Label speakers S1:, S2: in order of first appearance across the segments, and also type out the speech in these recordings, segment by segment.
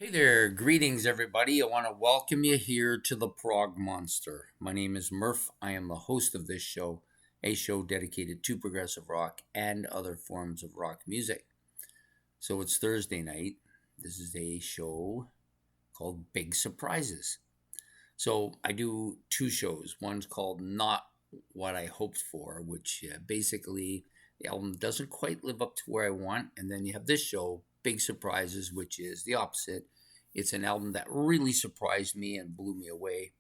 S1: Hey there, greetings everybody. I want to welcome you here to the Prog Monster. My name is Murph. I am the host of this show, a show dedicated to progressive rock and other forms of rock music. So it's Thursday night. This is a show called Big Surprises. So I do two shows. One's called Not What I Hoped For, which basically the album doesn't quite live up to where I want. And then you have this show, Big Surprises, which is the opposite. It's an album that really surprised me and blew me away.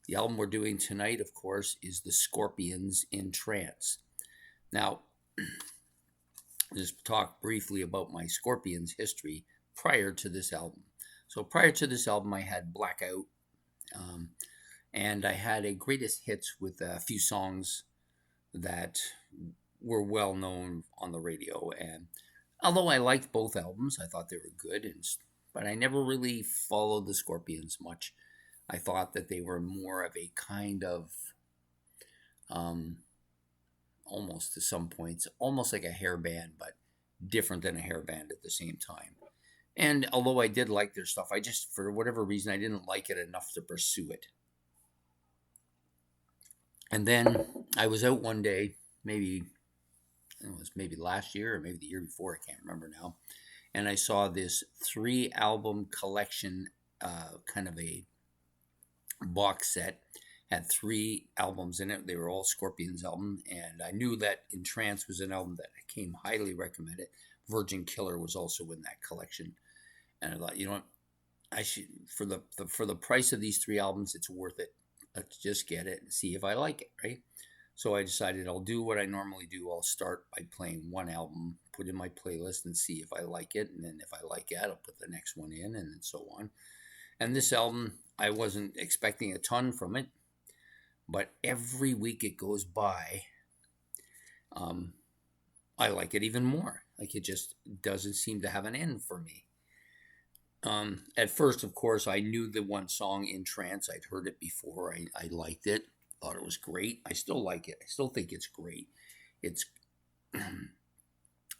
S1: The album we're doing tonight, of course, is the Scorpions' In Trance. Now, just talk briefly about my Scorpions history prior to this album. So prior to this album, I had Blackout, um, and I had a greatest hits with a few songs that were well known on the radio. And although I liked both albums, I thought they were good, but I never really followed the Scorpions much. I thought that they were more of a kind of, um, almost to some points, almost like a hair band, but different than a hair band at the same time. And although I did like their stuff, I just, for whatever reason, I didn't like it enough to pursue it. And then I was out one day, maybe it was maybe last year or maybe the year before, I can't remember now. And I saw this 3 album collection, kind of a box set, had 3 albums in it. They were all Scorpions album, and I knew that In Trance was an album that came highly recommended. Virgin Killer was also in that collection, and I thought, you know what, I should for the price of these 3 albums, it's worth it. Let's just get it and see if I like it, right? So I decided I'll do what I normally do. I'll start by playing one album, put in my playlist, and see if I like it. And then if I like it, I'll put the next one in, and then so on. And this album, I wasn't expecting a ton from it, but every week it goes by, um, I like it even more. Like it just doesn't seem to have an end for me. At first, of course, I knew the one song In Trance. I'd heard it before. I liked it, thought it was great. I still like it. I still think it's great. It's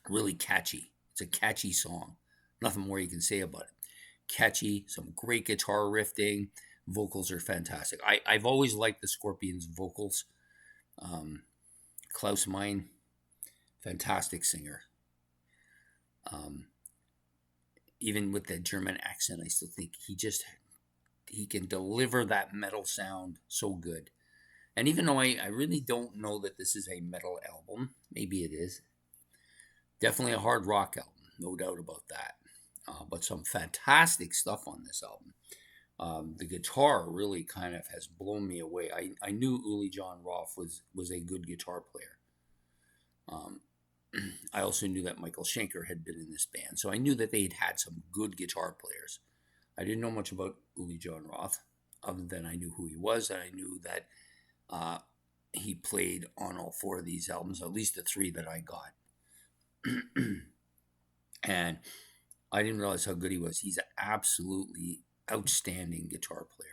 S1: really catchy. It's a catchy song. Nothing more you can say about it. Catchy, some great guitar riffing. Vocals are fantastic. I've always liked the Scorpions' vocals. Um, Klaus Meine, fantastic singer. Um, Even with that German accent, I still think he can deliver that metal sound so good. And even though I really don't know that this is a metal album, maybe it is. Definitely a hard rock album, no doubt about that. But some fantastic stuff on this album. The guitar really kind of has blown me away. I knew Uli John Roth was a good guitar player. Um, I also knew that Michael Schenker had been in this band, so I knew that they'd had some good guitar players. I didn't know much about Uli John Roth, other than I knew who he was, and I knew that uh, he played on all 4 of these albums, at least the 3 that I got. And I didn't realize how good he was. He's an absolutely outstanding guitar player.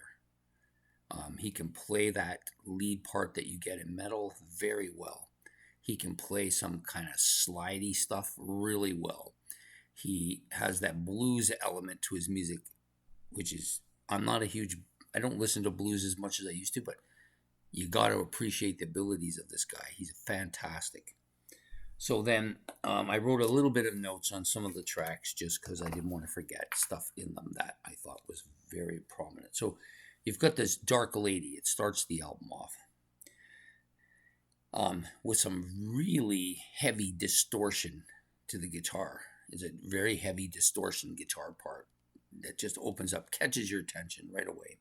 S1: He can play that lead part that you get in metal very well. He can play some kind of slidey stuff really well. He has that blues element to his music, which is, I don't listen to blues as much as I used to, but you got to appreciate the abilities of this guy. He's fantastic. So then I wrote a little bit of notes on some of the tracks just because I didn't want to forget stuff in them that I thought was very prominent. So you've got this Dark Lady. It starts the album off with some really heavy distortion to the guitar. It's a very heavy distortion guitar part that just opens up, catches your attention right away.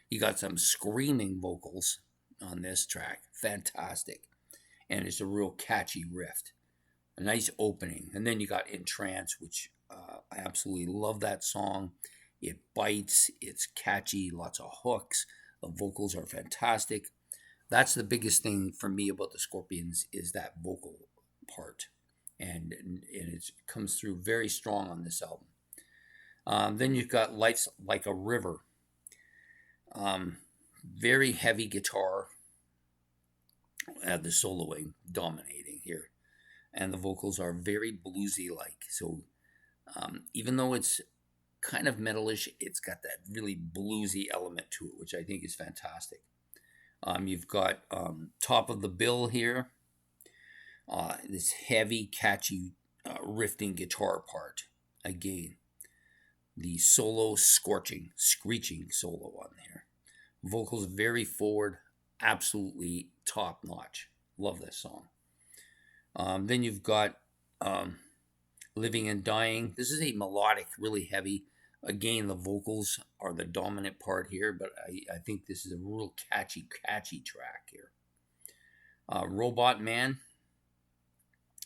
S1: You got some screaming vocals on this track. Fantastic. And it's a real catchy riff. A nice opening. And then you got In Trance, which I absolutely love that song. It bites, it's catchy, lots of hooks. The vocals are fantastic. That's the biggest thing for me about the Scorpions is that vocal part. And it comes through very strong on this album. Then you've got Life's Like a River. Very heavy guitar. The soloing dominating here. And the vocals are very bluesy like. So even though it's kind of metalish. It's got that really bluesy element to it, which I think is fantastic. You've got top of the bill here, this heavy, catchy riffing guitar part. Again, the solo screeching solo on there. Vocals very forward, absolutely top notch. Love this song. Then you've got Living and Dying. This is a melodic, really heavy. Again, the vocals are the dominant part here, but I think this is a real catchy track here. Robot Man.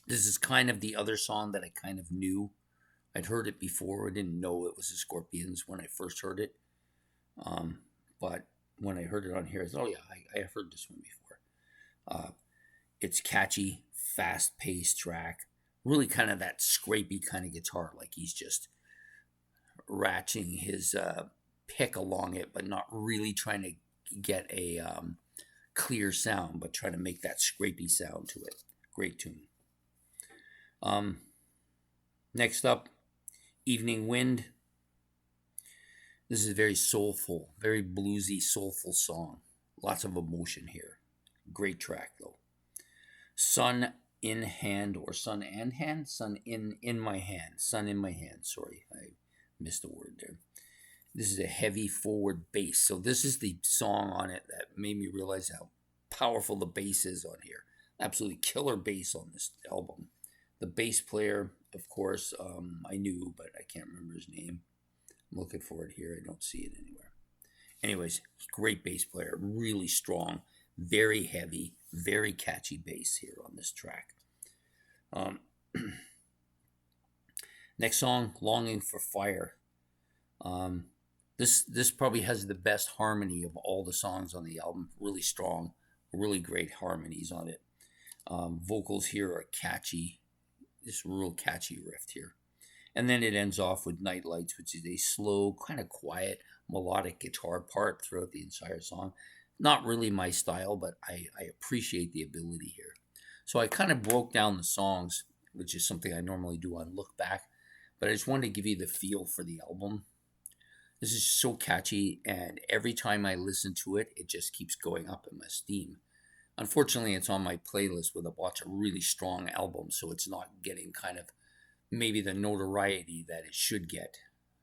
S1: This is kind of the other song that I kind of knew. I'd heard it before. I didn't know it was the Scorpions when I first heard it. But when I heard it on here, I thought, oh yeah, I heard this one before. It's catchy, fast-paced track. Really kind of that scrapey kind of guitar, like he's just ratcheting his pick along it, but not really trying to get a clear sound, but trying to make that scrapey sound to it. Great tune. Next up, Evening Wind. This is a very soulful, very bluesy, soulful song. Lots of emotion here. Great track, though. Sun in Hand, or Sun and Hand? Sun in My Hand. Sun in My Hand. Sorry, I missed a word there. This is a heavy forward bass. So this is the song on it that made me realize how powerful the bass is on here. Absolutely killer bass on this album. The bass player, of course, I knew, but I can't remember his name. I'm looking for it here. I don't see it anywhere. Anyways, great bass player. Really strong, very heavy, very catchy bass here on this track. Next song, Longing for Fire. This probably has the best harmony of all the songs on the album. Really strong, really great harmonies on it. Vocals here are catchy. This real catchy riff here. And then it ends off with Night Lights, which is a slow, kind of quiet, melodic guitar part throughout the entire song. Not really my style, but I appreciate the ability here. So I kind of broke down the songs, which is something I normally do on Look Back, but I just wanted to give you the feel for the album. This is so catchy, and every time I listen to it, it just keeps going up in my esteem. Unfortunately, it's on my playlist with a bunch of really strong albums, so it's not getting kind of maybe the notoriety that it should get.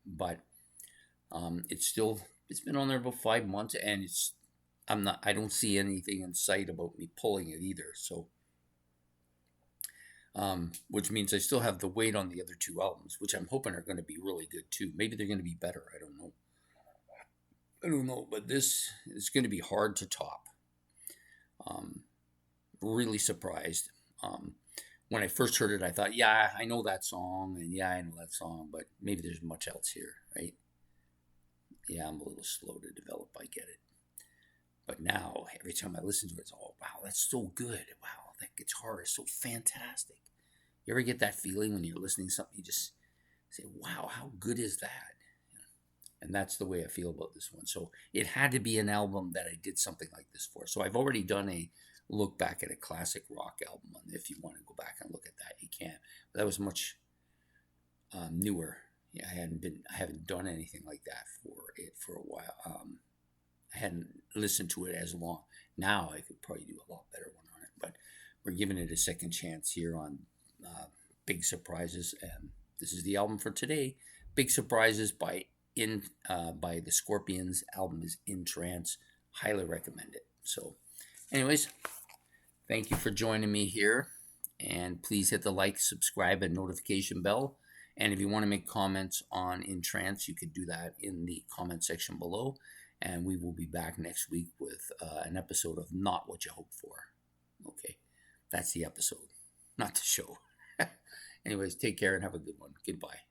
S1: But it's been on there about 5 months, and I don't see anything in sight about me pulling it either. So, which means I still have the weight on the other two albums, which I'm hoping are going to be really good too. Maybe they're going to be better. I don't know, but this is going to be hard to top. Really surprised. When I first heard it, I thought, yeah, I know that song, but maybe there's much else here, right? Yeah, I'm a little slow to develop, I get it. But now, every time I listen to it, it's, oh, wow, that's so good. Wow, that guitar is so fantastic. You ever get that feeling when you're listening to something, you just say, wow, how good is that? And that's the way I feel about this one. So it had to be an album that I did something like this for. So I've already done a look back at a classic rock album. And if you want to go back and look at that, you can. But that was much newer. Yeah, I haven't done anything like that for a while. I hadn't listened to it as long. Now I could probably do a lot better one on it. But we're giving it a second chance here on Big Surprises. And this is the album for today. Big Surprises by the Scorpions. Album is In Trance. Highly recommend it. So anyways, thank you for joining me here, and please hit the like, subscribe, and notification bell. And if you want to make comments on In Trance, you could do that in the comment section below, and we will be back next week with an episode of Not What You Hoped For. Okay, that's the episode, not the show. Anyways, take care and have a good one. Goodbye.